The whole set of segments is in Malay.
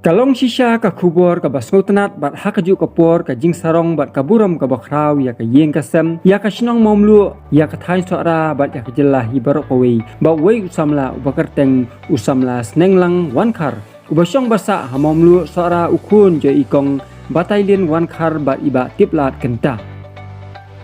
Kalong shisha ka kubor ka basngotanat bat hakaju kapor ka jing sarong bat kaburam ka bakraw ya ka yeng kasem ya ka shinong momlu ya ka thain sora bat ya ka jelah ibarok kawe ba wei usamla ubakarteng usamla snenglang wankar ubasyong basa hamomlu sora ukun je ikong batalyon wankar bat iba tiplat kenta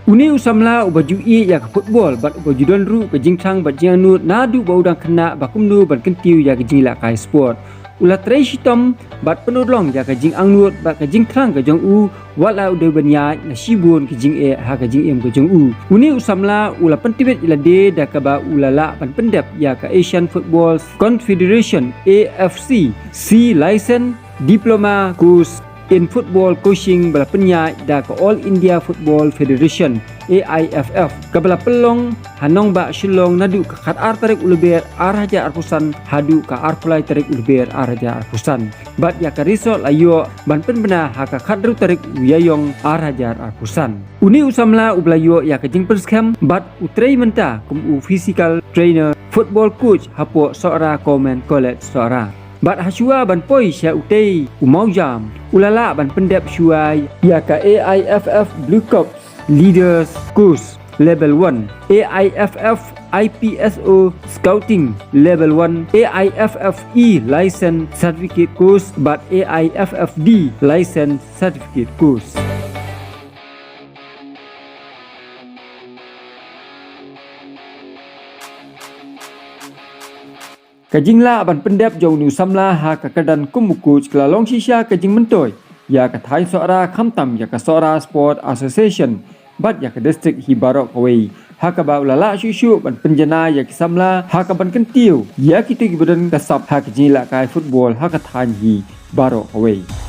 uni usamla ubajui ya ka football bat ubajudon ru ka jingthang bat jianut nadu ba udang kena bakumnu bat kentiu ya ka jingla kai sport ulah trai shitom bat penodlong ya ka jing angnut bat ka jing trang ka jong u wala ude banya na shibun ka jing e ha ka jing em ka jong u uni usamla ulah pentibet ila de da ka ba ulala pan pendap ya ka Asian Football Confederation AFC C license diploma course in football coaching bala penya da ka All India Football Federation AIFF kabala pelong hanong ba shilong nadu ka khatar tarik ulber araja arpusan hadu ka arpulai tarik ulber araja arpusan bat ya ka resort layo ban penbena ha ka khadru tarik uyayong araja arpusan uni usamla ublayo ya ka jing perskem bat utrei menta kum u physical trainer football coach hapo sora comment college sora bat hasua ban poi sya utei umau jam ulala ban pendap shuai ya ka AIFF Blue Cup Leaders Course Level 1 AIFF IPSO Scouting Level 1 AIFFE License Certificate Course but AIFFD License Certificate Course Kajingla ban pendap jauh ni usamla ha ka kadan kumuku kelalong shisha kajing mentoy ya ka thai sora khamtam ya ka sora sport association bat ya ka district hi barok kawai ha ka ba ulala shushu ban penjana ya ki samla ha ka ban kentiu ya ki tu gibadan ka sap ha ka jila kai football ha ka than hi barok kawai